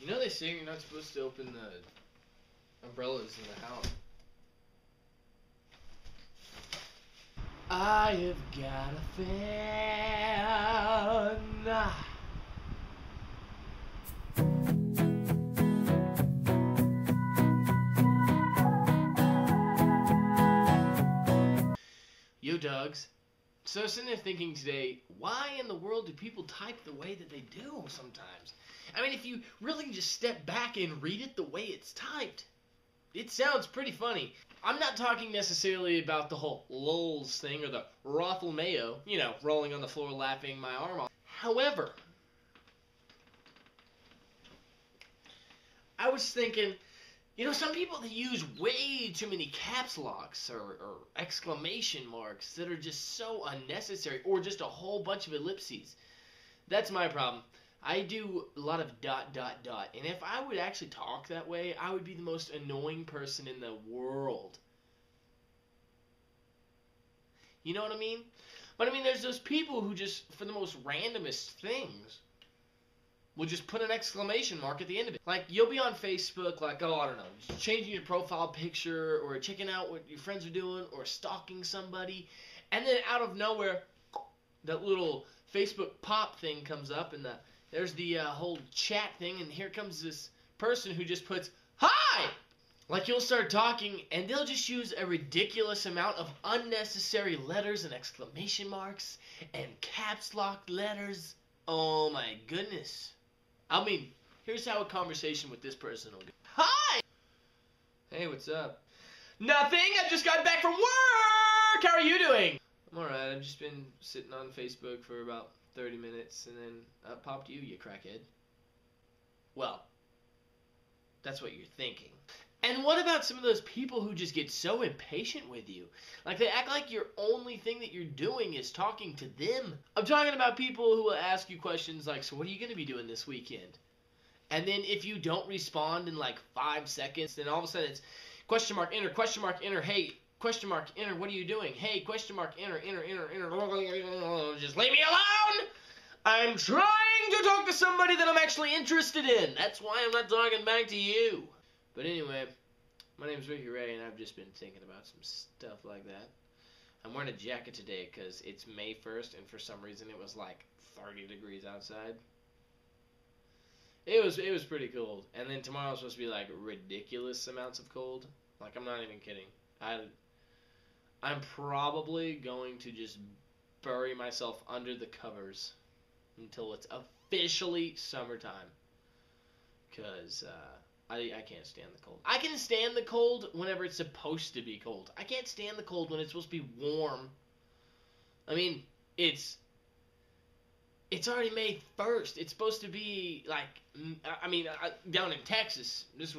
You know they say you're not supposed to open the umbrellas in the house. I have got a fan. Yo, dogs. So I was sitting there thinking today, why in the world do people type the way that they do sometimes? I mean, if you really just step back and read it the way it's typed, it sounds pretty funny. I'm not talking necessarily about the whole lulz thing or the Rothel Mayo, rolling on the floor laughing my arm off. However, I was thinking, some people that use way too many caps locks or exclamation marks that are just so unnecessary, or just a whole bunch of ellipses. That's my problem. I do a lot of ... and if I would actually talk that way, I would be the most annoying person in the world. You know what I mean? But I mean, there's those people who just, for the most randomest things, will just put an exclamation mark at the end of it. Like, you'll be on Facebook, like, I don't know, just changing your profile picture, or checking out what your friends are doing, or stalking somebody, and then out of nowhere, that little Facebook pop thing comes up, and there's the whole chat thing, and here comes this person who just puts, "Hi!" Like, you'll start talking, and they'll just use a ridiculous amount of unnecessary letters and exclamation marks and caps lock letters. Oh my goodness. I mean, here's how a conversation with this person will go. "Hi!" "Hey, what's up?" "Nothing, I just got back from work! How are you doing?" "I'm alright, I've just been sitting on Facebook for about 30 minutes, and then up popped you crackhead." Well, that's what you're thinking. And what about some of those people who just get so impatient with you? Like, they act like your only thing that you're doing is talking to them. I'm talking about people who will ask you questions like, "So what are you going to be doing this weekend?" And then if you don't respond in like 5 seconds, then all of a sudden it's question mark, enter, hey, question mark, enter, what are you doing? Hey, question mark, enter. Just leave me alone! I'm trying to talk to somebody that I'm actually interested in. That's why I'm not talking back to you. But anyway, my name's Ricky Ray, and I've just been thinking about some stuff like that. I'm wearing a jacket today because it's May 1st, and for some reason it was like 30 degrees outside. It was pretty cold. And then tomorrow's supposed to be like ridiculous amounts of cold. Like, I'm not even kidding. I'm probably going to just bury myself under the covers until it's officially summertime. Because I can't stand the cold. I can stand the cold whenever it's supposed to be cold. I can't stand the cold when it's supposed to be warm. I mean, it's already May 1st. It's supposed to be like, down in Texas, this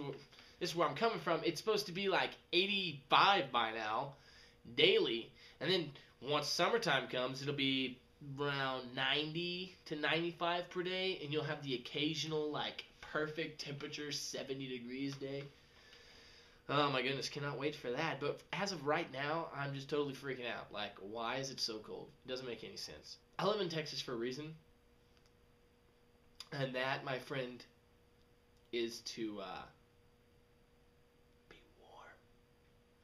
is where I'm coming from, it's supposed to be like 85 by now, daily. And then once summertime comes, it'll be around 90 to 95 per day, and you'll have the occasional, like, perfect temperature 70 degrees day. Oh my goodness, cannot wait for that. But as of right now, I'm just totally freaking out. Like, why is it so cold? It doesn't make any sense. I live in Texas for a reason. And that, my friend, is to be warm.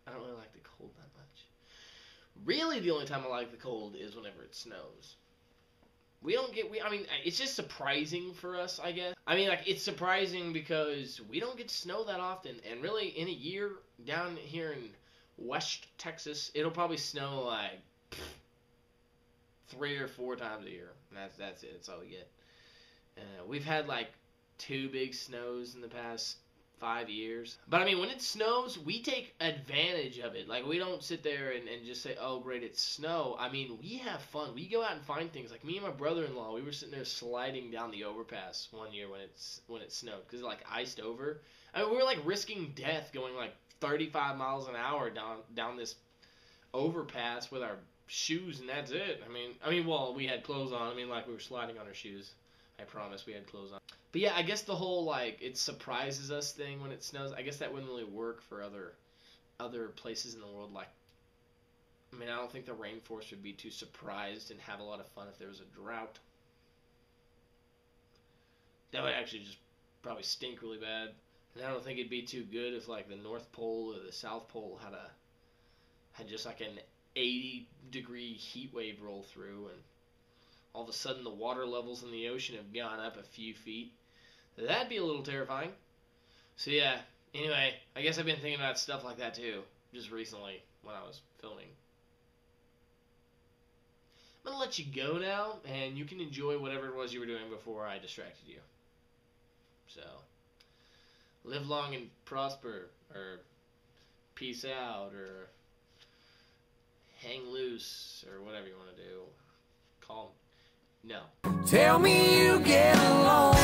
I don't really like the cold that much. Really, the only time I like the cold is whenever it snows. It's just surprising for us, I guess. I mean, like, it's surprising because we don't get snow that often. And really, in a year, down here in West Texas, it'll probably snow, like, 3 or 4 times a year. And that's it. That's all we get. We've had, like, 2 big snows in the past 5 years. But, I mean, when it snows, we take advantage of it. Like, we don't sit there and just say, "Oh, great, it's snow." I mean, we have fun. We go out and find things. Like, me and my brother-in-law, we were sitting there sliding down the overpass one year when it snowed. Because it, like, iced over. I mean, we were, like, risking death going, like, 35 miles an hour down this overpass with our shoes, and that's it. I mean, well, we had clothes on. I mean, like, we were sliding on our shoes. I promise we had clothes on. But yeah, I guess the whole, like, it surprises us thing when it snows, I guess that wouldn't really work for other places in the world. Like, I mean, I don't think the rainforest would be too surprised and have a lot of fun if there was a drought. That would actually just probably stink really bad. And I don't think it'd be too good if like the North Pole or the South Pole had just like an 80-degree heat wave roll through, and all of a sudden the water levels in the ocean have gone up a few feet. That'd be a little terrifying. So yeah, anyway, I guess I've been thinking about stuff like that too, just recently when I was filming. I'm going to let you go now, and you can enjoy whatever it was you were doing before I distracted you. So, live long and prosper, or peace out, or hang loose, or whatever you want to do. Call me. No. Tell me you get along.